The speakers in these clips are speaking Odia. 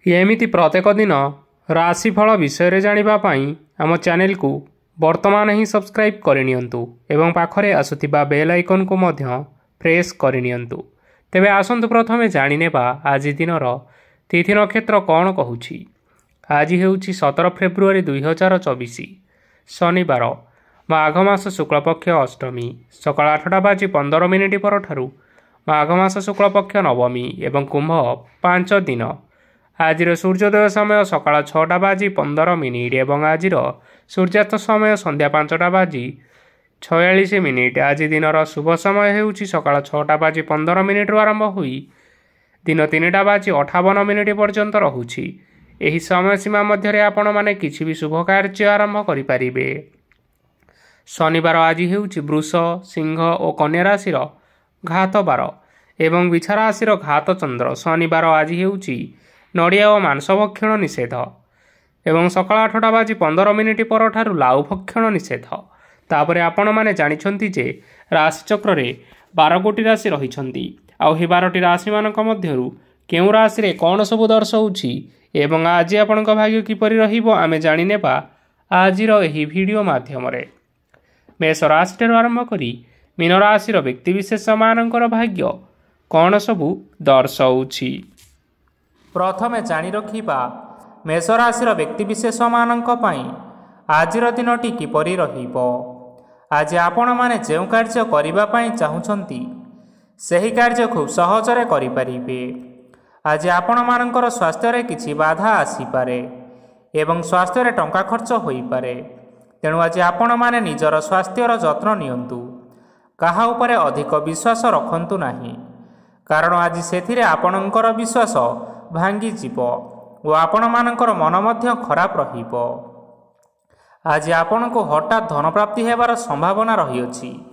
एमिति प्रत्येक दिन राशिफल विषय जानिबा पाई आम चैनल को वर्तमान ही सब्सक्राइब करनियंतु एवं पाखरे आसुथिबा बेल आइकन को मध्य प्रेस करनियंतु। तेबे आसंतु प्रथमे जानिनेबा आज दिनर तिथि नक्षत्र कौन कहूछि। आज हेउछि 17 फेब्रुआरी 2024 शनिवार माघ मास शुक्लपक्ष अष्टमी सकाळ 8:15 परठारु माघ मास शुक्लपक्ष नवमी एवं कुंभ 5 दिन। आज सूर्योदय समय सकाळ 6:15 एवं आज सूर्यास्त समय संध्या 5:46। आज दिनर शुभ समय हेउछि सकाळ 6:15 आरंभ होई दिन 3:58 पर्यंत रहुछि। एही समय सीमा मध्य आपण माने किछि भी शुभ कार्य आरंभ करि परिबे। शनिवार आज हेउछि वृष सिंह और कन्या राशि घात बार एवं बिछा राशि घात चंद्र। शनिवार आज हेउछि नड़िया और मांस भक्षण निषेध एवं सकाळ 8:15 परठारु लाउ भक्षण निषेध। तापरे आपण माने जानिछंती जे राशिचक्र रे 12 गोटी राशि रहिछंती। आउ हे 12टी राशि मानक मध्यरु केउ राशि रे कोन सब दर्शाउछि एवं आज आपणक भाग्य किपरि रहिबो आमे जानिनेबा आजिर एही वीडियो माध्यम रे। मेष राशि आरंभ करी मीन राशि व्यक्तिविशेष मानकर भाग्य कोन सबु दर्शाउछि। प्रथमे जानि रखिबा मेष राशि व्यक्तिविशेष मानक पई आजिर दिनटी किपरि रहिबो। आज आपण माने जेउ कार्य करिबा पई चाहुछंती सही कार्य खूब सहजरे करि परिबे। आज आपण मानकर स्वास्थ्य रे किछि बाधा आसी पारे एवं स्वास्थ्य रे टंका खर्च होई पारे। तेणु आज आपण माने निजर स्वास्थ्यर जत्न नियंतु। काहा उपरे अधिक विश्वास रखंतु नाही कारण आज सेथिरे आपणकर विश्वास भांगी जीवो और आपण मानकर मन मध्य खराब रहिबो। आज आपण को हठात धन प्राप्ति हेबार संभावना रही अछि।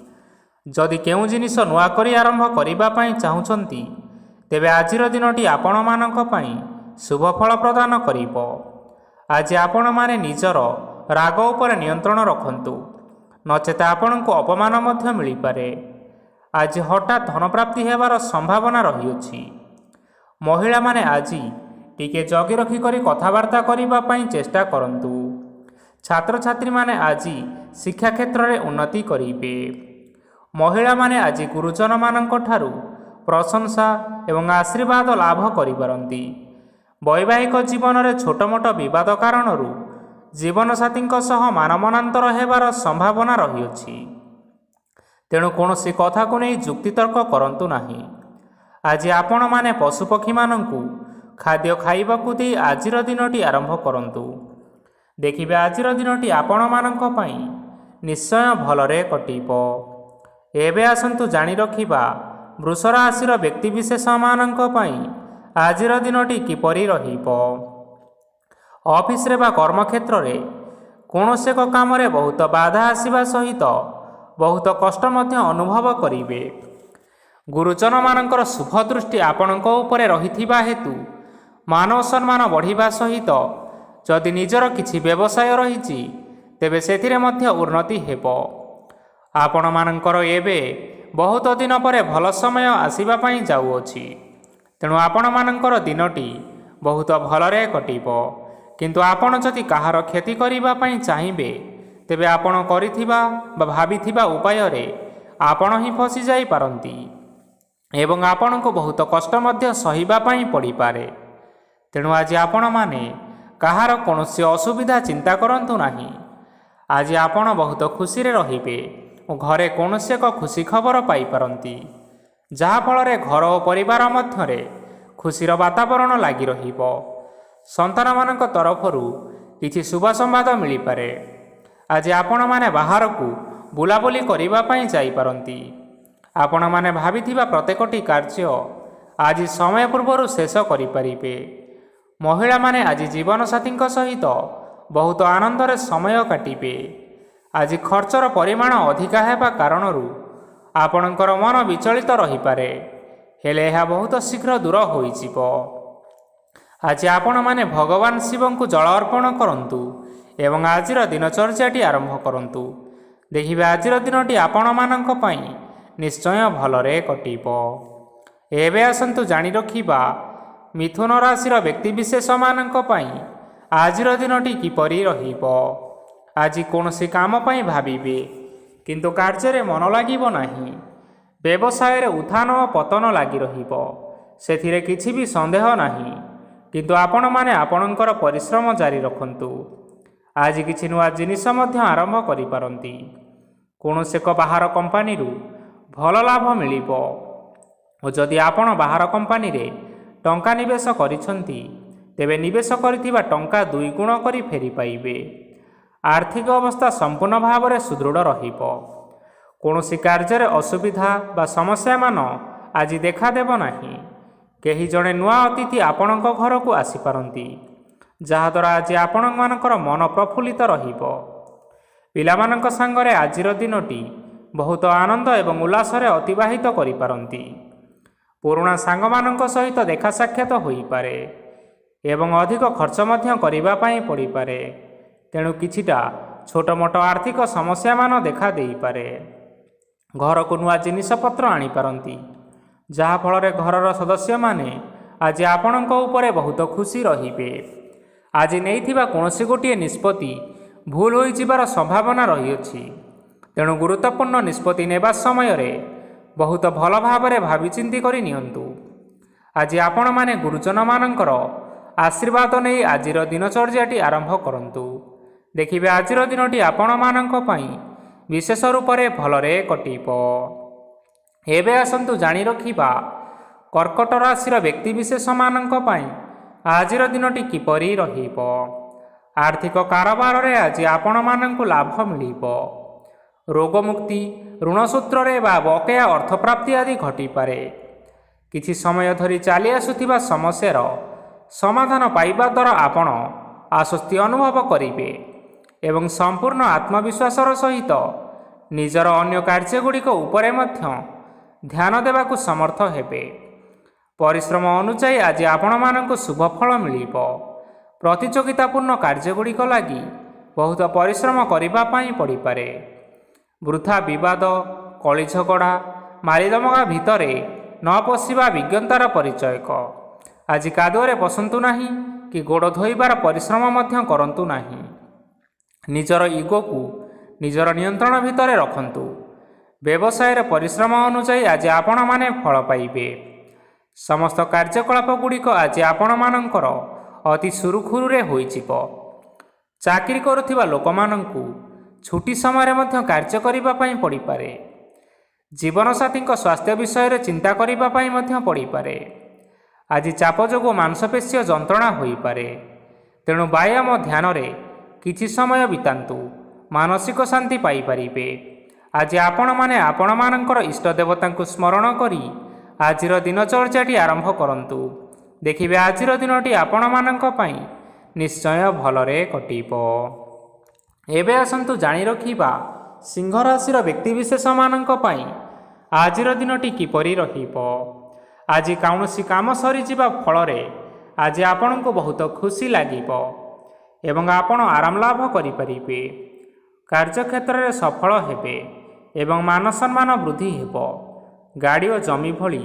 जदि केउ जिनिस नुआ करी आरंभ करिबा पई चाहुछंती तेबे आजिर दिनटी आपण मानक पई शुभ फल प्रदान करिबो। आज आपण माने निजर राग उपर नियंत्रण रखंतु नचेत आपण को अपमान मध्य मिली पारे। आज हठात धन प्राप्ति हेबार संभावना रही अछि। महिला माने आज टिके जगी रखी करी कथावार्ता करिबा पई चेष्टा करंतु। छात्र छात्री माने आज शिक्षा क्षेत्र रे उन्नति करिबे। महिला माने आज गुरुजन मानक ठारू प्रशंसा एवं आशीर्वाद लाभ करि पारंती। वैवाहिक जीवन रे छोट मोट विवाद कारणरू जीवन साथींक सह मानमनांतर हेबार संभावना रही अछि। तेणु कोनोसी कथा को नै जुक्तितर्क करंतु नाही। आज आपण माने पशुपक्षी मानंकु खाद्य खाइबाकु दे आजिर दिनटी आरंभ करंतु। देखिबे आजिर दिनटी आपण मानंक पई निश्चय भलरे कटिबो। एबे आसंतु जानि रखिबा वृष राशि व्यक्तिविशेष मानंक पई आजिर दिनटी किपरि रहिबो। ऑफिस रे बा कर्मक्षेत्र रे कोनोसे एक काम रे बहुत बाधा आसीबा सहित बहुत कष्ट मध्य अनुभव करिवे। गुरुजन मानकर शुभ दृष्टि आपणक उपरे रहिथिबा हेतु मान सम्मान बढ़िबा सहित जदि निजर किछि व्यवसाय रहिछि तेबे सेथिरे मध्य उन्नति हेबो। आपण मानकर एबे बहुत दिन परे भल समय आसीबा पई जाउअछि। तेणु आपण मानकर दिनटी बहुत भलरे कटिबो। किंतु आपण जदि काहार क्षति करिबा पई चाहिबे तेबे आपण करिथिबा बा भाबिथिबा उपाय रे आपण ही फसी जाई पारंती एवं आपण को बहुत कष्ट मध्य सहिबा पई पड़ी पारे। तेणु आज आपण माने काहार कोनोसी असुविधा चिंता करंतु नाही। आज आपण बहुत खुशी रे रहिबे और घरे कोनोसी एक खुशी खबर पाई पारंती जहा फल रे घर और परिवार मध्य रे खुशीर वातावरण लागि रहिबो। संतान मानक तरफरु किछि शुभ संवाद मिली पारे। आज आपण माने बाहर को बुलाबुली करिबा पई जाई पारंती। आपण माने भाबिथिबा प्रत्येकटी कार्य आज समय पूर्व शेष करि परिबे। महिला माने आज जीवन साथींक सहित बहुत आनंद रे समय काटिबे। आज खर्चर परिमाण अधिका हेबा कारणरू आपणकर मन विचलित रही पारे हेले यह बहुत शीघ्र दूर होई जिवो। आज आपण माने भगवान शिव को जल अर्पण करंतु एवं आजिर दिनचर्याटी आरंभ करंतु। देखिबे आजिर दिनटी आपण मानक पई निश्चय भलरे कटिबो। एबे आसंतु जानि रखिबा ମିଥୁନ ରାଶିର ବ୍ୟକ୍ତିବିଶେଷମାନଙ୍କ ପାଇଁ ଆଜିର ଦିନଟି କିପରି ରହିବ? ଆଜି କୌଣସି କାମ ପାଇଁ ଭାବିବେ, କିନ୍ତୁ କାର୍ଯ୍ୟରେ ମନ ଲାଗିବ ନାହିଁ। ବ୍ୟବସାୟରେ ଉତ୍ଥାନ ଓ ପତନ ଲାଗି ରହିବ, ସେଥିରେ କିଛି ବି ସନ୍ଦେହ ନାହିଁ। କିନ୍ତୁ ଆପଣମାନେ ଆପଣଙ୍କର ପରିଶ୍ରମ ଜାରି ରଖନ୍ତୁ। ଆଜି କିଛି ନୂଆ ଜିନିଷ ମଧ୍ୟ ଆରମ୍ଭ କରିପାରନ୍ତି। କୌଣସି ଏକ ବାହାର କମ୍ପାନୀରୁ ଭଲ ଲାଭ ମିଳିବ ଓ ଯଦି ଆପଣ ବାହାର କମ୍ପାନୀରେ ଟଙ୍କା ନିବେଶ କରିଛନ୍ତି, ତେବେ ନିବେଶ କରିଥିବା ଟଙ୍କା 2 ଗୁଣ କରି ଫେରି ପାଇବେ। ଆର୍ଥିକ ଅବସ୍ଥା ସମ୍ପୂର୍ଣ୍ଣ ଭାବରେ ସୁଦୃଢ଼ ରହିବ। କୌଣସି କାର୍ଯ୍ୟରେ ଅସୁବିଧା ବା ସମସ୍ୟାମାନ ଆଜି ଦେଖାଦେବ ନାହିଁ। କେହି ଜଣେ ନୂଆ ଅତିଥି ଆପଣଙ୍କ ଘରକୁ ଆସିପାରନ୍ତି, ଯାହାଦ୍ୱାରା ଆଜି ଆପଣମାନଙ୍କର ମନ ପ୍ରଫୁଲ୍ଲିତ ରହିବ। ପିଲାମାନଙ୍କ ସାଙ୍ଗରେ ଆଜିର ଦିନଟି ବହୁତ ଆନନ୍ଦ ଏବଂ ଉଲ୍ଲାସରେ ଅତିବାହିତ କରିପାରନ୍ତି। ପୁରୁଣା ସାଙ୍ଗମାନଙ୍କ ସହିତ ଦେଖା ସାକ୍ଷାତ ହୋଇପାରେ ଏବଂ ଅଧିକ ଖର୍ଚ୍ଚ ମଧ୍ୟ କରିବା ପାଇଁ ପଡ଼ିପାରେ। ତେଣୁ କିଛିଟା ଛୋଟମୋଟ ଆର୍ଥିକ ସମସ୍ୟାମାନ ଦେଖା ଦେଇପାରେ। ଘରକୁ ନୂଆ ଜିନିଷପତ୍ର ଆଣିପାରନ୍ତି, ଯାହାଫଳରେ ଘରର ସଦସ୍ୟମାନେ ଆଜି ଆପଣଙ୍କ ଉପରେ ବହୁତ ଖୁସି ରହିବେ। ଆଜି ନେଇଥିବା କୌଣସି ଗୋଟିଏ ନିଷ୍ପତ୍ତି ଭୁଲ ହୋଇଯିବାର ସମ୍ଭାବନା ରହିଅଛି। ତେଣୁ ଗୁରୁତ୍ୱପୂର୍ଣ୍ଣ ନିଷ୍ପତ୍ତି ନେବା ସମୟରେ ବହୁତ ଭଲ ଭାବରେ ଭାବିଚିନ୍ତି କରି ନିଅନ୍ତୁ। ଆଜି ଆପଣମାନେ ଗୁରୁଜନମାନଙ୍କର ଆଶୀର୍ବାଦ ନେଇ ଆଜିର ଦିନଚର୍ଯ୍ୟାଟି ଆରମ୍ଭ କରନ୍ତୁ। ଦେଖିବେ ଆଜିର ଦିନଟି ଆପଣମାନଙ୍କ ପାଇଁ ବିଶେଷ ରୂପରେ ଭଲରେ କଟିବ। ଏବେ ଆସନ୍ତୁ ଜାଣି ରଖିବା କର୍କଟ ରାଶିର ବ୍ୟକ୍ତିବିଶେଷମାନଙ୍କ ପାଇଁ ଆଜିର ଦିନଟି କିପରି ରହିବ। ଆର୍ଥିକ କାରବାରରେ ଆଜି ଆପଣମାନଙ୍କୁ ଲାଭ ମିଳିବ। ରୋଗମୁକ୍ତି, ଋଣ ସୂତ୍ରରେ ବା ବକେୟା ଅର୍ଥପ୍ରାପ୍ତି ଆଦି ଘଟିପାରେ। କିଛି ସମୟ ଧରି ଚାଲି ଆସୁଥିବା ସମସ୍ୟାର ସମାଧାନ ପାଇବା ଦ୍ୱାରା ଆପଣ ଆଶ୍ୱସ୍ତି ଅନୁଭବ କରିବେ ଏବଂ ସମ୍ପୂର୍ଣ୍ଣ ଆତ୍ମବିଶ୍ୱାସର ସହିତ ନିଜର ଅନ୍ୟ କାର୍ଯ୍ୟଗୁଡ଼ିକ ଉପରେ ମଧ୍ୟ ଧ୍ୟାନ ଦେବାକୁ ସମର୍ଥ ହେବେ। ପରିଶ୍ରମ ଅନୁଯାୟୀ ଆଜି ଆପଣମାନଙ୍କୁ ଶୁଭଫଳ ମିଳିବ। ପ୍ରତିଯୋଗିତାପୂର୍ଣ୍ଣ କାର୍ଯ୍ୟଗୁଡ଼ିକ ଲାଗି ବହୁତ ପରିଶ୍ରମ କରିବା ପାଇଁ ପଡ଼ିପାରେ। ବୃଥା ବିବାଦ, କଳି ଝଗଡ଼ା, ମାରିଦମଗା ଭିତରେ ନ ପଶିବା ବିଜ୍ଞତାର ପରିଚୟକ। ଆଜି କାଦୁଅରେ ପଶନ୍ତୁ ନାହିଁ କି ଗୋଡ଼ ଧୋଇବାର ପରିଶ୍ରମ ମଧ୍ୟ କରନ୍ତୁ ନାହିଁ। ନିଜର ଇଗୋକୁ ନିଜର ନିୟନ୍ତ୍ରଣ ଭିତରେ ରଖନ୍ତୁ। ବ୍ୟବସାୟରେ ପରିଶ୍ରମ ଅନୁଯାୟୀ ଆଜି ଆପଣମାନେ ଫଳ ପାଇବେ। ସମସ୍ତ କାର୍ଯ୍ୟକଳାପ ଗୁଡ଼ିକ ଆଜି ଆପଣମାନଙ୍କର ଅତି ସୁରୁଖୁରୁରେ ହୋଇଯିବ। ଚାକିରି କରୁଥିବା ଲୋକମାନଙ୍କୁ ଛୁଟି ସମୟରେ ମଧ୍ୟ କାର୍ଯ୍ୟ କରିବା ପାଇଁ ପଡ଼ିପାରେ। ଜୀବନସାଥୀଙ୍କ ସ୍ୱାସ୍ଥ୍ୟ ବିଷୟରେ ଚିନ୍ତା କରିବା ପାଇଁ ମଧ୍ୟ ପଡ଼ିପାରେ। ଆଜି ଚାପ ଯୋଗୁଁ ମାଂସପେଶୀୟ ଯନ୍ତ୍ରଣା ହୋଇପାରେ, ତେଣୁ ବ୍ୟାୟାମ ଧ୍ୟାନରେ କିଛି ସମୟ ବିତାନ୍ତୁ, ମାନସିକ ଶାନ୍ତି ପାଇପାରିବେ। ଆଜି ଆପଣମାନେ ଆପଣମାନଙ୍କର ଇଷ୍ଟ ଦେବତାଙ୍କୁ ସ୍ମରଣ କରି ଆଜିର ଦିନଚର୍ଯ୍ୟାଟି ଆରମ୍ଭ କରନ୍ତୁ। ଦେଖିବେ ଆଜିର ଦିନଟି ଆପଣମାନଙ୍କ ପାଇଁ ନିଶ୍ଚୟ ଭଲରେ କଟିବ। ଏବେ ଆସନ୍ତୁ ଜାଣି ରଖିବା ସିଂହ ରାଶିର ବ୍ୟକ୍ତିବିଶେଷମାନଙ୍କ ପାଇଁ ଆଜିର ଦିନଟି କିପରି ରହିବ। ଆଜି କୌଣସି କାମ ସରିଯିବା ଫଳରେ ଆଜି ଆପଣଙ୍କୁ ବହୁତ ଖୁସି ଲାଗିବ ଏବଂ ଆପଣ ଆରାମ ଲାଭ କରିପାରିବେ। କାର୍ଯ୍ୟକ୍ଷେତ୍ରରେ ସଫଳ ହେବେ ଏବଂ ମାନସମ୍ମାନ ବୃଦ୍ଧି ହେବ। ଗାଡ଼ି ଓ ଜମି ଭଳି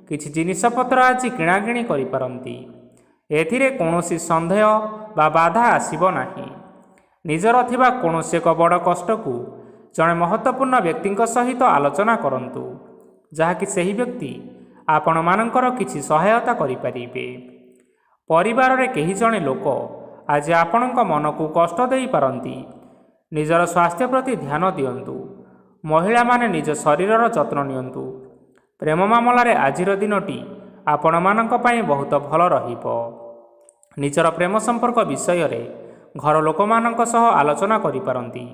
କିଛି ଜିନିଷପତ୍ର ଆଜି କିଣାକିଣି କରିପାରନ୍ତି। ଏଥିରେ କୌଣସି ସନ୍ଦେହ ବା ବାଧା ଆସିବ ନାହିଁ। ନିଜର ଥିବା କୌଣସି ଏକ ବଡ଼ କଷ୍ଟକୁ ଜଣେ ମହତ୍ତ୍ୱପୂର୍ଣ୍ଣ ବ୍ୟକ୍ତିଙ୍କ ସହିତ ଆଲୋଚନା କରନ୍ତୁ, ଯାହାକି ସେହି ବ୍ୟକ୍ତି ଆପଣମାନଙ୍କର କିଛି ସହାୟତା କରିପାରିବେ। ପରିବାରରେ କେହି ଜଣେ ଲୋକ ଆଜି ଆପଣଙ୍କ ମନକୁ କଷ୍ଟ ଦେଇପାରନ୍ତି। ନିଜର ସ୍ୱାସ୍ଥ୍ୟ ପ୍ରତି ଧ୍ୟାନ ଦିଅନ୍ତୁ। ମହିଳାମାନେ ନିଜ ଶରୀରର ଯତ୍ନ ନିଅନ୍ତୁ। ପ୍ରେମ ମାମଲାରେ ଆଜିର ଦିନଟି ଆପଣମାନଙ୍କ ପାଇଁ ବହୁତ ଭଲ ରହିବ। ନିଜର ପ୍ରେମ ସମ୍ପର୍କ ବିଷୟରେ ଘର ଲୋକମାନଙ୍କ ସହ ଆଲୋଚନା କରିପାରନ୍ତି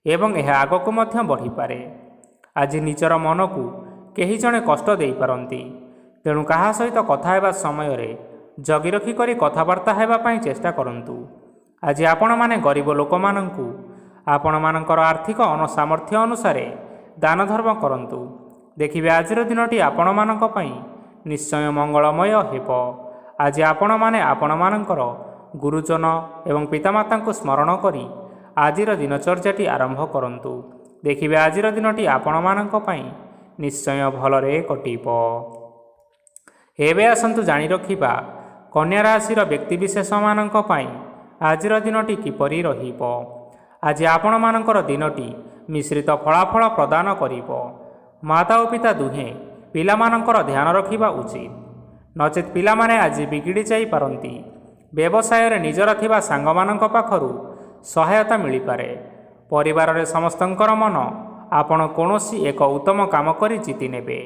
ଏବଂ ଏହା ଆଗକୁ ମଧ୍ୟ ବଢ଼ିପାରେ। ଆଜି ନିଜର ମନକୁ କେହି ଜଣେ କଷ୍ଟ ଦେଇପାରନ୍ତି, ତେଣୁ କାହା ସହିତ କଥା ହେବା ସମୟରେ ଜଗି ରଖି କରି କଥାବାର୍ତ୍ତା ହେବା ପାଇଁ ଚେଷ୍ଟା କରନ୍ତୁ। ଆଜି ଆପଣମାନେ ଗରିବ ଲୋକମାନଙ୍କୁ ଆପଣମାନଙ୍କର ଆର୍ଥିକ ସାମର୍ଥ୍ୟ ଅନୁସାରେ ଦାନ ଧର୍ମ କରନ୍ତୁ। ଦେଖିବେ ଆଜିର ଦିନଟି ଆପଣମାନଙ୍କ ପାଇଁ ନିଶ୍ଚୟ ମଙ୍ଗଳମୟ ହେବ। ଆଜି ଆପଣମାନେ ଆପଣମାନଙ୍କର ଗୁରୁଜନ ଏବଂ ପିତାମାତାଙ୍କୁ ସ୍ମରଣ କରି ଆଜିର ଦିନଚର୍ଯ୍ୟାଟି ଆରମ୍ଭ କରନ୍ତୁ। ଦେଖିବେ ଆଜିର ଦିନଟି ଆପଣମାନଙ୍କ ପାଇଁ ନିଶ୍ଚୟ ଭଲରେ କଟିବ। ଏବେ ଆସନ୍ତୁ ଜାଣି ରଖିବା କନ୍ୟା ରାଶିର ବ୍ୟକ୍ତିବିଶେଷମାନଙ୍କ ପାଇଁ ଆଜିର ଦିନଟି କିପରି ରହିବ। ଆଜି ଆପଣମାନଙ୍କର ଦିନଟି ମିଶ୍ରିତ ଫଳାଫଳ ପ୍ରଦାନ କରିବ। ମାତା ଓ ପିତା ଦୁହେଁ ପିଲାମାନଙ୍କର ଧ୍ୟାନ ରଖିବା ଉଚିତ, ନଚେତ୍ ପିଲାମାନେ ଆଜି ବିଗିଡ଼ି ଯାଇପାରନ୍ତି। ବ୍ୟବସାୟରେ ନିଜର ଥିବା ସାଙ୍ଗମାନଙ୍କ ପାଖରୁ ସହାୟତା ମିଳିପାରେ। ପରିବାରରେ ସମସ୍ତଙ୍କର ମନ ଆପଣ କୌଣସି ଏକ ଉତ୍ତମ କାମ କରି ଜିତି ନେବେ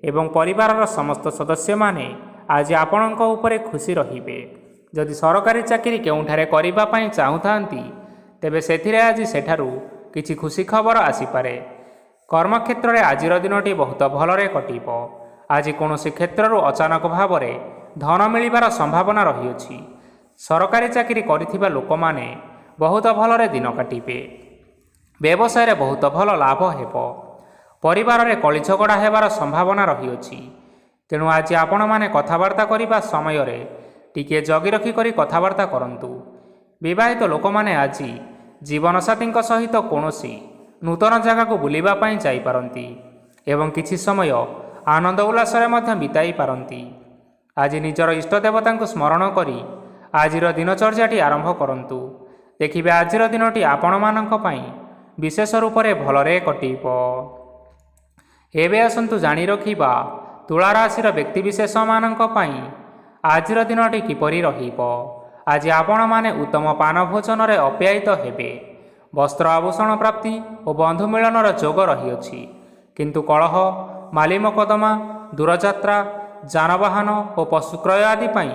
ଏବଂ ପରିବାରର ସମସ୍ତ ସଦସ୍ୟମାନେ ଆଜି ଆପଣଙ୍କ ଉପରେ ଖୁସି ରହିବେ। ଯଦି ସରକାରୀ ଚାକିରି କେଉଁଠାରେ କରିବା ପାଇଁ ଚାହୁଁଥାନ୍ତି, ତେବେ ସେଥିରେ ଆଜି ସେଠାରୁ କିଛି ଖୁସି ଖବର ଆସିପାରେ। କର୍ମକ୍ଷେତ୍ରରେ ଆଜିର ଦିନଟି ବହୁତ ଭଲରେ କଟିବ। ଆଜି କୌଣସି କ୍ଷେତ୍ରରୁ ଅଚାନକ ଭାବରେ ଧନ ମିଳିବାର ସମ୍ଭାବନା ରହିଅଛି। ସରକାରୀ ଚାକିରି କରିଥିବା ଲୋକମାନେ ବହୁତ ଭଲରେ ଦିନ କାଟିବେ। ବ୍ୟବସାୟରେ ବହୁତ ଭଲ ଲାଭ ହେବ। ପରିବାରରେ କଳି ଝଗଡ଼ା ହେବାର ସମ୍ଭାବନା ରହିଅଛି। ତେଣୁ ଆଜି ଆପଣମାନେ କଥାବାର୍ତ୍ତା କରିବା ସମୟରେ ଟିକିଏ ଜଗି ରଖି କରି କଥାବାର୍ତ୍ତା କରନ୍ତୁ। ବିବାହିତ ଲୋକମାନେ ଆଜି ଜୀବନସାଥୀଙ୍କ ସହିତ କୌଣସି ନୂତନ ଜାଗାକୁ ବୁଲିବା ପାଇଁ ଯାଇପାରନ୍ତି ଏବଂ କିଛି ସମୟ ଆନନ୍ଦ ଉଲ୍ଲାସରେ ମଧ୍ୟ ବିତାଇ ପାରନ୍ତି। ଆଜି ନିଜର ଇଷ୍ଟ ଦେବତାଙ୍କୁ ସ୍ମରଣ କରି ଆଜିର ଦିନଚର୍ଯ୍ୟାଟି ଆରମ୍ଭ କରନ୍ତୁ। ଦେଖିବେ ଆଜିର ଦିନଟି ଆପଣମାନଙ୍କ ପାଇଁ ବିଶେଷ ରୂପରେ ଭଲରେ କଟିବ। ଏବେ ଆସନ୍ତୁ ଜାଣି ରଖିବା ତୁଳା ରାଶିର ବ୍ୟକ୍ତିବିଶେଷମାନଙ୍କ ପାଇଁ ଆଜିର ଦିନଟି କିପରି ରହିବ। ଆଜି ଆପଣମାନେ ଉତ୍ତମ ପାନ ଭୋଜନରେ ଅପ୍ୟାୟିତ ହେବେ। ବସ୍ତ୍ର ଆଭୂଷଣ ପ୍ରାପ୍ତି ଓ ବନ୍ଧୁ ମିଳନର ଯୋଗ ରହିଅଛି। କିନ୍ତୁ କଳହ, ମାଲି ମକଦ୍ଦମା, ଦୂରଯାତ୍ରା, ଯାନବାହନ ଓ ପଶୁ କ୍ରୟ ଆଦି ପାଇଁ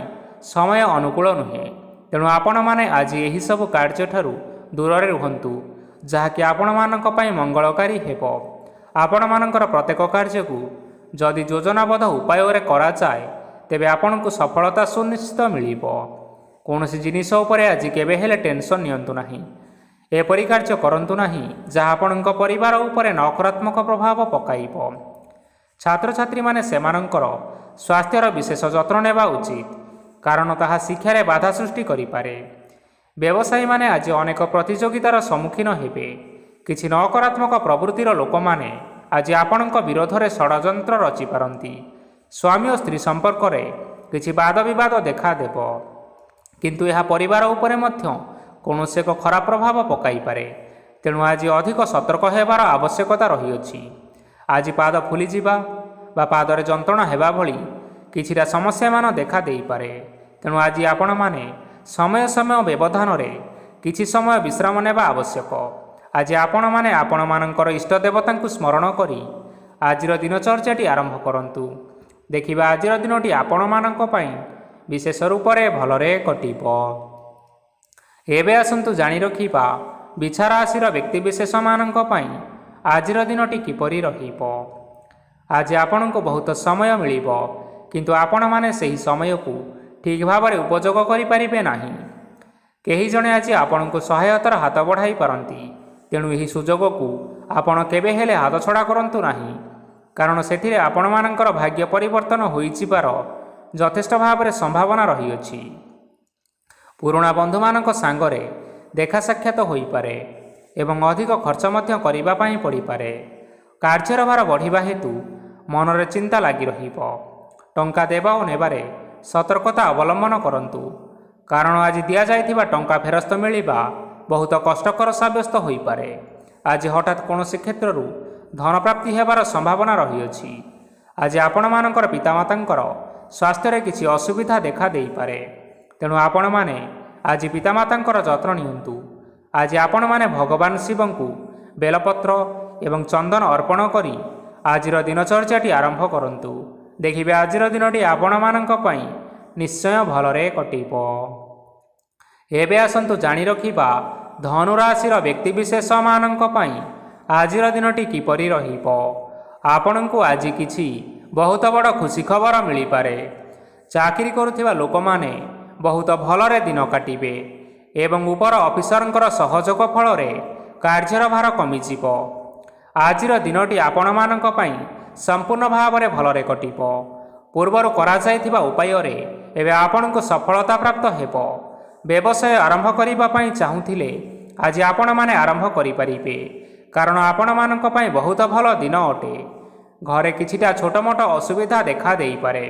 ସମୟ ଅନୁକୂଳ ନୁହେଁ। ତେଣୁ ଆପଣମାନେ ଆଜି ଏହିସବୁ କାର୍ଯ୍ୟଠାରୁ ଦୂରରେ ରୁହନ୍ତୁ, ଯାହାକି ଆପଣମାନଙ୍କ ପାଇଁ ମଙ୍ଗଳକାରୀ ହେବ। ଆପଣମାନଙ୍କର ପ୍ରତ୍ୟେକ କାର୍ଯ୍ୟକୁ ଯଦି ଯୋଜନାବଦ୍ଧ ଉପାୟରେ କରାଯାଏ, ତେବେ ଆପଣଙ୍କୁ ସଫଳତା ସୁନିଶ୍ଚିତ ମିଳିବ। କୌଣସି ଜିନିଷ ଉପରେ ଆଜି କେବେ ହେଲେ ଟେନସନ୍ ନିଅନ୍ତୁ ନାହିଁ। ଏପରି କାର୍ଯ୍ୟ କରନ୍ତୁ ନାହିଁ ଯାହା ଆପଣଙ୍କ ପରିବାର ଉପରେ ନକାରାତ୍ମକ ପ୍ରଭାବ ପକାଇବ। ଛାତ୍ରଛାତ୍ରୀମାନେ ସେମାନଙ୍କର ସ୍ୱାସ୍ଥ୍ୟର ବିଶେଷ ଯତ୍ନ ନେବା ଉଚିତ, କାରଣ ତାହା ଶିକ୍ଷାରେ ବାଧା ସୃଷ୍ଟି କରିପାରେ। ବ୍ୟବସାୟୀମାନେ ଆଜି ଅନେକ ପ୍ରତିଯୋଗିତାର ସମ୍ମୁଖୀନ ହେବେ। କିଛି ନକାରାତ୍ମକ ପ୍ରବୃତ୍ତିର ଲୋକମାନେ ଆଜି ଆପଣଙ୍କ ବିରୋଧରେ ଷଡ଼ଯନ୍ତ୍ର ରଚିପାରନ୍ତି। ସ୍ୱାମୀ ଓ ସ୍ତ୍ରୀ ସମ୍ପର୍କରେ କିଛି ବାଦ ବିବାଦ ଦେଖାଦେବ, କିନ୍ତୁ ଏହା ପରିବାର ଉପରେ ମଧ୍ୟ କୌଣସି ଏକ ଖରାପ ପ୍ରଭାବ ପକାଇପାରେ। ତେଣୁ ଆଜି ଅଧିକ ସତର୍କ ହେବାର ଆବଶ୍ୟକତା ରହିଅଛି। ଆଜି ପାଦ ଫୁଲିଯିବା ବା ପାଦରେ ଯନ୍ତ୍ରଣା ହେବା ଭଳି କିଛିଟା ସମସ୍ୟାମାନ ଦେଖା ଦେଇପାରେ। ତେଣୁ ଆଜି ଆପଣମାନେ ସମୟ ସମୟ ବ୍ୟବଧାନରେ କିଛି ସମୟ ବିଶ୍ରାମ ନେବା ଆବଶ୍ୟକ। ଆଜି ଆପଣମାନେ ଆପଣମାନଙ୍କର ଇଷ୍ଟ ଦେବତାଙ୍କୁ ସ୍ମରଣ କରି ଆଜିର ଦିନଚର୍ଯ୍ୟାଟି ଆରମ୍ଭ କରନ୍ତୁ। ଦେଖିବା ଆଜିର ଦିନଟି ଆପଣମାନଙ୍କ ପାଇଁ ବିଶେଷ ରୂପରେ ଭଲରେ କଟିବ। ଏବେ ଆସନ୍ତୁ ଜାଣି ରଖିବା ବିଛା ରାଶିର ବ୍ୟକ୍ତିବିଶେଷମାନଙ୍କ ପାଇଁ ଆଜିର ଦିନଟି କିପରି ରହିବ। ଆଜି ଆପଣଙ୍କୁ ବହୁତ ସମୟ ମିଳିବ, କିନ୍ତୁ ଆପଣମାନେ ସେହି ସମୟକୁ ଠିକ୍ ଭାବରେ ଉପଯୋଗ କରିପାରିବେ ନାହିଁ। କେହି ଜଣେ ଆଜି ଆପଣଙ୍କୁ ସହାୟତାର ହାତ ବଢ଼ାଇ ପାରନ୍ତି। ତେଣୁ ଏହି ସୁଯୋଗକୁ ଆପଣ କେବେ ହେଲେ ହାତଛଡ଼ା କରନ୍ତୁ ନାହିଁ, କାରଣ ସେଥିରେ ଆପଣମାନଙ୍କର ଭାଗ୍ୟ ପରିବର୍ତ୍ତନ ହୋଇଯିବାର ଯଥେଷ୍ଟ ଭାବରେ ସମ୍ଭାବନା ରହିଅଛି। ପୁରୁଣା ବନ୍ଧୁମାନଙ୍କ ସାଙ୍ଗରେ ଦେଖା ସାକ୍ଷାତ ହୋଇପାରେ ଏବଂ ଅଧିକ ଖର୍ଚ୍ଚ ମଧ୍ୟ କରିବା ପାଇଁ ପଡ଼ିପାରେ। କାର୍ଯ୍ୟର ଭାର ବଢ଼ିବା ହେତୁ ମନରେ ଚିନ୍ତା ଲାଗି ରହିବ। ଟଙ୍କା ଦେବା ଓ ନେବାରେ ସତର୍କତା ଅବଲମ୍ବନ କରନ୍ତୁ, କାରଣ ଆଜି ଦିଆଯାଇଥିବା ଟଙ୍କା ଫେରସ୍ତ ମିଳିବା ବହୁତ କଷ୍ଟକର ସାବ୍ୟସ୍ତ ହୋଇପାରେ। ଆଜି ହଠାତ୍ କୌଣସି କ୍ଷେତ୍ରରୁ ଧନପ୍ରାପ୍ତି ହେବାର ସମ୍ଭାବନା ରହିଅଛି। ଆଜି ଆପଣମାନଙ୍କର ପିତାମାତାଙ୍କର ସ୍ୱାସ୍ଥ୍ୟରେ କିଛି ଅସୁବିଧା ଦେଖା ଦେଇପାରେ। ତେଣୁ ଆପଣମାନେ ଆଜି ପିତାମାତାଙ୍କର ଯତ୍ନ ନିଅନ୍ତୁ। ଆଜି ଆପଣମାନେ ଭଗବାନ ଶିବଙ୍କୁ ବେଲପତ୍ର ଏବଂ ଚନ୍ଦନ ଅର୍ପଣ କରି ଆଜିର ଦିନଚର୍ଯ୍ୟାଟି ଆରମ୍ଭ କରନ୍ତୁ। ଦେଖିବେ ଆଜିର ଦିନଟି ଆପଣମାନଙ୍କ ପାଇଁ ନିଶ୍ଚୟ ଭଲରେ କଟିବ। ଏବେ ଆସନ୍ତୁ ଜାଣି ରଖିବା ଧନୁ ରାଶିର ବ୍ୟକ୍ତିବିଶେଷମାନଙ୍କ ପାଇଁ ଆଜିର ଦିନଟି କିପରି ରହିବ। ଆପଣଙ୍କୁ ଆଜି କିଛି ବହୁତ ବଡ଼ ଖୁସି ଖବର ମିଳିପାରେ। ଚାକିରି କରୁଥିବା ଲୋକମାନେ ବହୁତ ଭଲରେ ଦିନ କାଟିବେ ଏବଂ ଉପର ଅଫିସରଙ୍କର ସହଯୋଗ ଫଳରେ କାର୍ଯ୍ୟର ଭାର କମିଯିବ। ଆଜିର ଦିନଟି ଆପଣମାନଙ୍କ ପାଇଁ ସମ୍ପୂର୍ଣ୍ଣ ଭାବରେ ଭଲରେ କଟିବ। ପୂର୍ବରୁ କରାଯାଇଥିବା ଉପାୟରେ ଏବେ ଆପଣଙ୍କୁ ସଫଳତା ପ୍ରାପ୍ତ ହେବ। ବ୍ୟବସାୟ ଆରମ୍ଭ କରିବା ପାଇଁ ଚାହୁଁଥିଲେ ଆଜି ଆପଣମାନେ ଆରମ୍ଭ କରିପାରିବେ, କାରଣ ଆପଣମାନଙ୍କ ପାଇଁ ବହୁତ ଭଲ ଦିନ ଅଟେ। ଘରେ କିଛିଟା ଛୋଟ ମୋଟ ଅସୁବିଧା ଦେଖା ଦେଇପାରେ,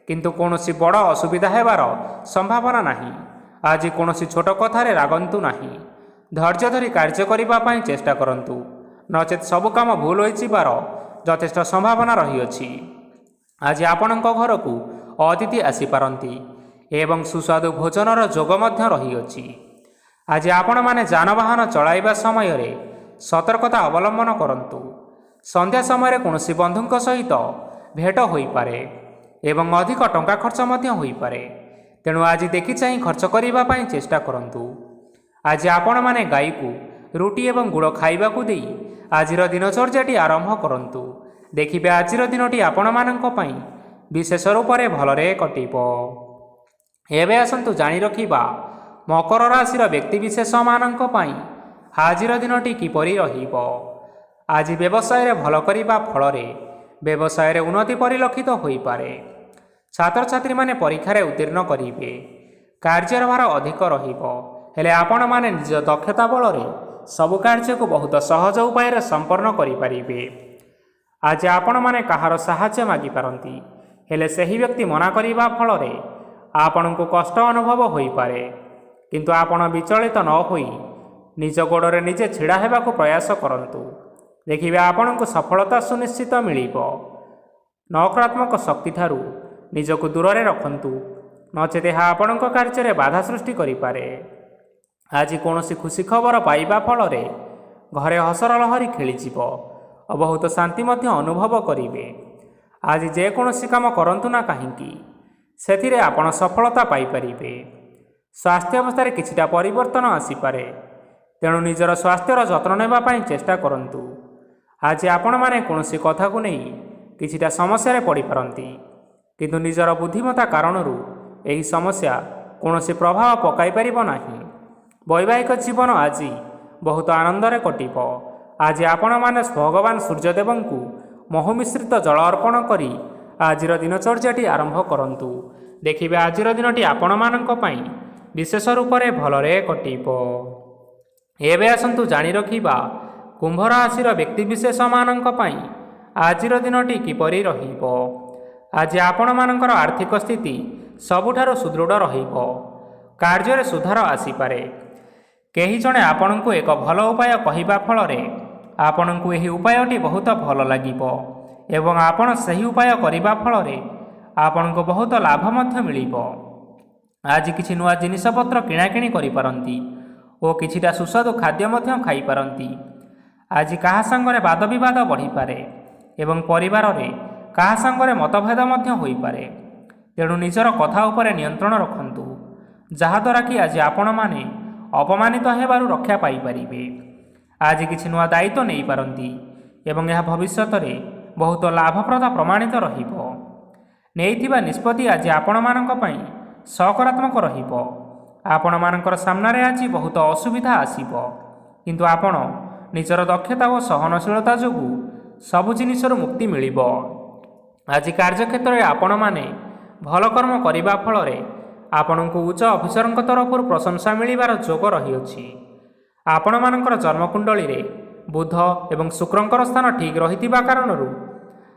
କିନ୍ତୁ କୌଣସି ବଡ଼ ଅସୁବିଧା ହେବାର ସମ୍ଭାବନା ନାହିଁ। ଆଜି କୌଣସି ଛୋଟ କଥାରେ ରାଗନ୍ତୁ ନାହିଁ। ଧୈର୍ଯ୍ୟ ଧରି କାର୍ଯ୍ୟ କରିବା ପାଇଁ ଚେଷ୍ଟା କରନ୍ତୁ, ନଚେତ୍ ସବୁ କାମ ଭୁଲ ହୋଇଯିବାର ଯଥେଷ୍ଟ ସମ୍ଭାବନା ରହିଅଛି। ଆଜି ଆପଣଙ୍କ ଘରକୁ ଅତିଥି ଆସିପାରନ୍ତି ଏବଂ ସୁସ୍ୱାଦୁ ଭୋଜନର ଯୋଗ ମଧ୍ୟ ରହିଅଛି। ଆଜି ଆପଣମାନେ ଯାନବାହନ ଚଳାଇବା ସମୟରେ ସତର୍କତା ଅବଲମ୍ବନ କରନ୍ତୁ। ସନ୍ଧ୍ୟା ସମୟରେ କୌଣସି ବନ୍ଧୁଙ୍କ ସହିତ ଭେଟ ହୋଇପାରେ ଏବଂ ଅଧିକ ଟଙ୍କା ଖର୍ଚ୍ଚ ମଧ୍ୟ ହୋଇପାରେ। ତେଣୁ ଆଜି ଦେଖି ଚାହିଁ ଖର୍ଚ୍ଚ କରିବା ପାଇଁ ଚେଷ୍ଟା କରନ୍ତୁ। ଆଜି ଆପଣମାନେ ଗାଈକୁ ରୁଟି ଏବଂ ଗୁଡ଼ ଖାଇବାକୁ ଦେଇ ଆଜିର ଦିନଚର୍ଯ୍ୟାଟି ଆରମ୍ଭ କରନ୍ତୁ। ଦେଖିବେ ଆଜିର ଦିନଟି ଆପଣମାନଙ୍କ ପାଇଁ ବିଶେଷ ରୂପରେ ଭଲରେ କଟିବ। ଏବେ ଆସନ୍ତୁ ଜାଣି ରଖିବା ମକର ରାଶିର ବ୍ୟକ୍ତିବିଶେଷମାନଙ୍କ ପାଇଁ ଆଜିର ଦିନଟି କିପରି ରହିବ। ଆଜି ବ୍ୟବସାୟରେ ଭଲ କରିବା ଫଳରେ ବ୍ୟବସାୟରେ ଉନ୍ନତି ପରିଲକ୍ଷିତ ହୋଇପାରେ। ଛାତ୍ରଛାତ୍ରୀମାନେ ପରୀକ୍ଷାରେ ଉତ୍ତୀର୍ଣ୍ଣ କରିବେ। କାର୍ଯ୍ୟର ଭାର ଅଧିକ ରହିବ, ହେଲେ ଆପଣମାନେ ନିଜ ଦକ୍ଷତା ବଳରେ ସବୁ କାର୍ଯ୍ୟକୁ ବହୁତ ସହଜ ଉପାୟରେ ସମ୍ପନ୍ନ କରିପାରିବେ। ଆଜି ଆପଣମାନେ କାହାର ସାହାଯ୍ୟ ମାଗିପାରନ୍ତି, ହେଲେ ସେହି ବ୍ୟକ୍ତି ମନା କରିବା ଫଳରେ ଆପଣଙ୍କୁ କଷ୍ଟ ଅନୁଭବ ହୋଇପାରେ। କିନ୍ତୁ ଆପଣ ବିଚଳିତ ନ ହୋଇ ନିଜ ଗୋଡ଼ରେ ନିଜେ ଛିଡ଼ା ହେବାକୁ ପ୍ରୟାସ କରନ୍ତୁ। ଦେଖିବେ ଆପଣଙ୍କୁ ସଫଳତା ସୁନିଶ୍ଚିତ ମିଳିବ। ନକାରାତ୍ମକ ଶକ୍ତିଠାରୁ ନିଜକୁ ଦୂରରେ ରଖନ୍ତୁ, ନଚେତ୍ ଏହା ଆପଣଙ୍କ କାର୍ଯ୍ୟରେ ବାଧା ସୃଷ୍ଟି କରିପାରେ। ଆଜି କୌଣସି ଖୁସି ଖବର ପାଇବା ଫଳରେ ଘରେ ହସର ଲହରୀ ଖେଳିଯିବ ଓ ବହୁତ ଶାନ୍ତି ମଧ୍ୟ ଅନୁଭବ କରିବେ। ଆଜି ଯେକୌଣସି କାମ କରନ୍ତୁ ନା କାହିଁକି ସେଥିରେ ଆପଣ ସଫଳତା ପାଇପାରିବେ। ସ୍ୱାସ୍ଥ୍ୟ ଅବସ୍ଥାରେ କିଛିଟା ପରିବର୍ତ୍ତନ ଆସିପାରେ, ତେଣୁ ନିଜର ସ୍ୱାସ୍ଥ୍ୟର ଯତ୍ନ ନେବା ପାଇଁ ଚେଷ୍ଟା କରନ୍ତୁ। ଆଜି ଆପଣମାନେ କୌଣସି କଥାକୁ ନେଇ କିଛିଟା ସମସ୍ୟାରେ ପଡ଼ିପାରନ୍ତି, କିନ୍ତୁ ନିଜର ବୁଦ୍ଧିମତ୍ତା କାରଣରୁ ଏହି ସମସ୍ୟା କୌଣସି ପ୍ରଭାବ ପକାଇପାରିବ ନାହିଁ। ବୈବାହିକ ଜୀବନ ଆଜି ବହୁତ ଆନନ୍ଦରେ କଟିବ। ଆଜି ଆପଣମାନେ ଭଗବାନ ସୂର୍ଯ୍ୟଦେବଙ୍କୁ ମହୁ ମିଶ୍ରିତ ଜଳ ଅର୍ପଣ କରି ଆଜିର ଦିନଚର୍ଯ୍ୟାଟି ଆରମ୍ଭ କରନ୍ତୁ। ଦେଖିବେ ଆଜିର ଦିନଟି ଆପଣମାନଙ୍କ ପାଇଁ ବିଶେଷ ରୂପରେ ଭଲରେ କଟିବ। ଏବେ ଆସନ୍ତୁ ଜାଣି ରଖିବା କୁମ୍ଭ ରାଶିର ବ୍ୟକ୍ତିବିଶେଷମାନଙ୍କ ପାଇଁ ଆଜିର ଦିନଟି କିପରି ରହିବ। ଆଜି ଆପଣମାନଙ୍କର ଆର୍ଥିକ ସ୍ଥିତି ସବୁଠାରୁ ସୁଦୃଢ଼ ରହିବ। କାର୍ଯ୍ୟରେ ସୁଧାର ଆସିପାରେ। କେହି ଜଣେ ଆପଣଙ୍କୁ ଏକ ଭଲ ଉପାୟ କହିବା ଫଳରେ ଆପଣଙ୍କୁ ଏହି ଉପାୟଟି ବହୁତ ଭଲ ଲାଗିବ ଏବଂ ଆପଣ ସେହି ଉପାୟ କରିବା ଫଳରେ ଆପଣଙ୍କୁ ବହୁତ ଲାଭ ମଧ୍ୟ ମିଳିବ। ଆଜି କିଛି ନୂଆ ଜିନିଷପତ୍ର କିଣାକିଣି କରିପାରନ୍ତି ଓ କିଛିଟା ସୁସ୍ୱାଦୁ ଖାଦ୍ୟ ମଧ୍ୟ ଖାଇପାରନ୍ତି। ଆଜି କାହା ସାଙ୍ଗରେ ବାଦବିବାଦ ବଢ଼ିପାରେ ଏବଂ ପରିବାରରେ କାହା ସାଙ୍ଗରେ ମତଭେଦ ମଧ୍ୟ ହୋଇପାରେ। ତେଣୁ ନିଜର କଥା ଉପରେ ନିୟନ୍ତ୍ରଣ ରଖନ୍ତୁ, ଯାହାଦ୍ୱାରା କି ଆଜି ଆପଣମାନେ ଅପମାନିତ ହେବାରୁ ରକ୍ଷା ପାଇପାରିବେ। ଆଜି କିଛି ନୂଆ ଦାୟିତ୍ୱ ନେଇପାରନ୍ତି ଏବଂ ଏହା ଭବିଷ୍ୟତରେ ବହୁତ ଲାଭପ୍ରଦ ପ୍ରମାଣିତ ରହିବ। ନେଇଥିବା ନିଷ୍ପତ୍ତି ଆଜି ଆପଣମାନଙ୍କ ପାଇଁ ସକାରାତ୍ମକ ରହିବ। ଆପଣମାନଙ୍କର ସାମ୍ନାରେ ଆଜି ବହୁତ ଅସୁବିଧା ଆସିବ, କିନ୍ତୁ ଆପଣ ନିଜର ଦକ୍ଷତା ଓ ସହନଶୀଳତା ଯୋଗୁଁ ସବୁ ଜିନିଷରୁ ମୁକ୍ତି ମିଳିବ। ଆଜି କାର୍ଯ୍ୟକ୍ଷେତ୍ରରେ ଆପଣମାନେ ଭଲ କର୍ମ କରିବା ଫଳରେ ଆପଣଙ୍କୁ ଉଚ୍ଚ ଅଫିସରଙ୍କ ତରଫରୁ ପ୍ରଶଂସା ମିଳିବାର ଯୋଗ ରହିଅଛି। ଆପଣମାନଙ୍କର ଜନ୍ମକୁଣ୍ଡଳୀରେ ବୁଧ ଏବଂ ଶୁକ୍ରଙ୍କର ସ୍ଥାନ ଠିକ୍ ରହିଥିବା କାରଣରୁ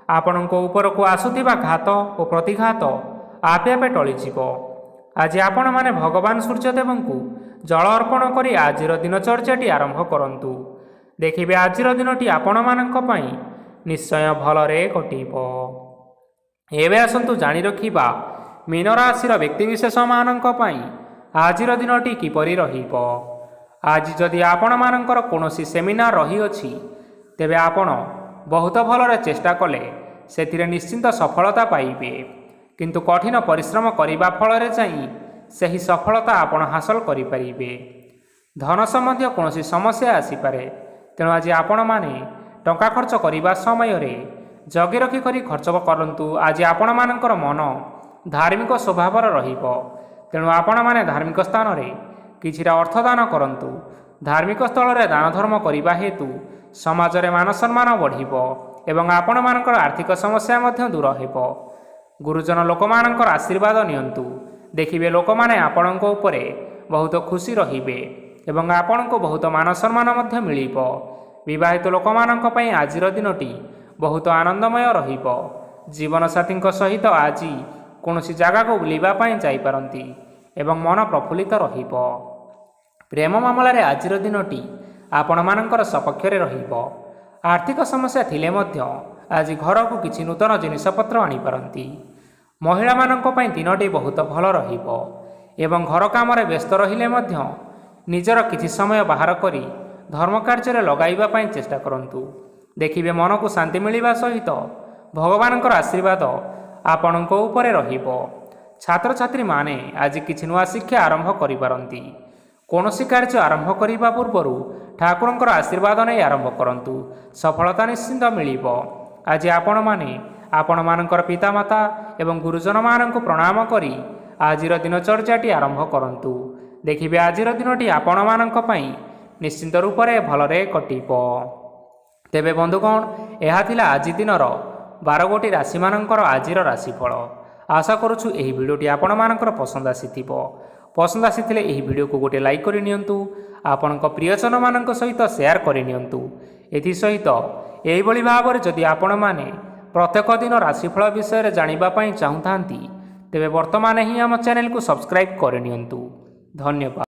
ଆପଣଙ୍କ ଉପରକୁ ଆସୁଥିବା ଘାତ ଓ ପ୍ରତିଘାତ ଆପେ ଆପେ ଟଳିଯିବ। ଆଜି ଆପଣମାନେ ଭଗବାନ ସୂର୍ଯ୍ୟଦେବଙ୍କୁ ଜଳ ଅର୍ପଣ କରି ଆଜିର ଦିନଚର୍ଯ୍ୟାଟି ଆରମ୍ଭ କରନ୍ତୁ। ଦେଖିବେ ଆଜିର ଦିନଟି ଆପଣମାନଙ୍କ ପାଇଁ ନିଶ୍ଚୟ ଭଲରେ କଟିବ। ଏବେ ଆସନ୍ତୁ ଜାଣି ରଖିବା ମୀନ ରାଶିର ବ୍ୟକ୍ତିବିଶେଷମାନଙ୍କ ପାଇଁ ଆଜିର ଦିନଟି କିପରି ରହିବ। ଆଜି ଯଦି ଆପଣମାନଙ୍କର କୌଣସି ସେମିନାର ରହିଅଛି, ତେବେ ଆପଣ ବହୁତ ଭଲରେ ଚେଷ୍ଟା କଲେ ସେଥିରେ ନିଶ୍ଚିନ୍ତ ସଫଳତା ପାଇବେ। କିନ୍ତୁ କଠିନ ପରିଶ୍ରମ କରିବା ଫଳରେ ଯାଇ ସେହି ସଫଳତା ଆପଣ ହାସଲ କରିପାରିବେ। ଧନ ସମ୍ବନ୍ଧୀୟ କୌଣସି ସମସ୍ୟା ଆସିପାରେ, ତେଣୁ ଆଜି ଆପଣମାନେ ଟଙ୍କା ଖର୍ଚ୍ଚ କରିବା ସମୟରେ ଜଗି ରଖି କରି ଖର୍ଚ୍ଚ କରନ୍ତୁ। ଆଜି ଆପଣମାନଙ୍କର ମନ ଧାର୍ମିକ ସ୍ୱଭାବର ରହିବ, ତେଣୁ ଆପଣମାନେ ଧାର୍ମିକ ସ୍ଥାନରେ କିଛିଟା ଅର୍ଥଦାନ କରନ୍ତୁ। ଧାର୍ମିକ ସ୍ଥଳରେ ଦାନ ଧର୍ମ କରିବା ହେତୁ ସମାଜରେ ମାନ ସମ୍ମାନ ବଢ଼ିବ ଏବଂ ଆପଣମାନଙ୍କର ଆର୍ଥିକ ସମସ୍ୟା ମଧ୍ୟ ଦୂର ହେବ। ଗୁରୁଜନ ଲୋକମାନଙ୍କର ଆଶୀର୍ବାଦ ନିଅନ୍ତୁ। ଦେଖିବେ ଲୋକମାନେ ଆପଣଙ୍କ ଉପରେ ବହୁତ ଖୁସି ରହିବେ ଏବଂ ଆପଣଙ୍କୁ ବହୁତ ମାନ ସମ୍ମାନ ମଧ୍ୟ ମିଳିବ। ବିବାହିତ ଲୋକମାନଙ୍କ ପାଇଁ ଆଜିର ଦିନଟି ବହୁତ ଆନନ୍ଦମୟ ରହିବ। ଜୀବନସାଥୀଙ୍କ ସହିତ ଆଜି କୌଣସି ଜାଗାକୁ ବୁଲିବା ପାଇଁ ଯାଇପାରନ୍ତି ଏବଂ ମନ ପ୍ରଫୁଲ୍ଲିତ ରହିବ। ପ୍ରେମ ମାମଲାରେ ଆଜିର ଦିନଟି ଆପଣମାନଙ୍କର ସପକ୍ଷରେ ରହିବ। ଆର୍ଥିକ ସମସ୍ୟା ଥିଲେ ମଧ୍ୟ ଆଜି ଘରକୁ କିଛି ନୂତନ ଜିନିଷପତ୍ର ଆଣିପାରନ୍ତି। ମହିଳାମାନଙ୍କ ପାଇଁ ଦିନଟି ବହୁତ ଭଲ ରହିବ ଏବଂ ଘର କାମରେ ବ୍ୟସ୍ତ ରହିଲେ ମଧ୍ୟ ନିଜର କିଛି ସମୟ ବାହାର କରି ଧର୍ମ କାର୍ଯ୍ୟରେ ଲଗାଇବା ପାଇଁ ଚେଷ୍ଟା କରନ୍ତୁ। ଦେଖିବେ ମନକୁ ଶାନ୍ତି ମିଳିବା ସହିତ ଭଗବାନଙ୍କର ଆଶୀର୍ବାଦ ଆପଣଙ୍କ ଉପରେ ରହିବ। ଛାତ୍ରଛାତ୍ରୀମାନେ ଆଜି କିଛି ନୂଆ ଶିକ୍ଷା ଆରମ୍ଭ କରିପାରନ୍ତି। କୌଣସି କାର୍ଯ୍ୟ ଆରମ୍ଭ କରିବା ପୂର୍ବରୁ ଠାକୁରଙ୍କର ଆଶୀର୍ବାଦ ନେଇ ଆରମ୍ଭ କରନ୍ତୁ, ସଫଳତା ନିଶ୍ଚିନ୍ତ ମିଳିବ। ଆଜି ଆପଣମାନେ ଆପଣମାନଙ୍କର ପିତାମାତା ଏବଂ ଗୁରୁଜନମାନଙ୍କୁ ପ୍ରଣାମ କରି ଆଜିର ଦିନଚର୍ଯ୍ୟାଟି ଆରମ୍ଭ କରନ୍ତୁ। ଦେଖିବେ ଆଜିର ଦିନଟି ଆପଣମାନଙ୍କ ପାଇଁ ନିଶ୍ଚିନ୍ତ ରୂପରେ ଭଲରେ କଟିବ। ତେବେ ବନ୍ଧୁଗଣ, ଏହା ଥିଲା ଆଜି ଦିନର 12ଗୋଟି ରାଶିମାନଙ୍କର ଆଜିର ରାଶିଫଳ। ଆଶା କରୁଛୁ ଏହି ଭିଡ଼ିଓଟି ଆପଣମାନଙ୍କର ପସନ୍ଦ ଆସିଥିବ। ପସନ୍ଦ ଆସିଥିଲେ ଏହି ଭିଡ଼ିଓକୁ ଗୋଟିଏ ଲାଇକ୍ କରିନିଅନ୍ତୁ, ଆପଣଙ୍କ ପ୍ରିୟଜନମାନଙ୍କ ସହିତ ସେୟାର କରିନିଅନ୍ତୁ। ଏଥିସହିତ ଏହିଭଳି ଭାବରେ ଯଦି ଆପଣମାନେ ପ୍ରତ୍ୟେକ ଦିନ ରାଶିଫଳ ବିଷୟରେ ଜାଣିବା ପାଇଁ ଚାହୁଁଥାନ୍ତି ତେବେ ବର୍ତ୍ତମାନ ହିଁ ଆମ ଚ୍ୟାନେଲକୁ ସବସ୍କ୍ରାଇବ୍ କରିନିଅନ୍ତୁ। ଧନ୍ୟବାଦ।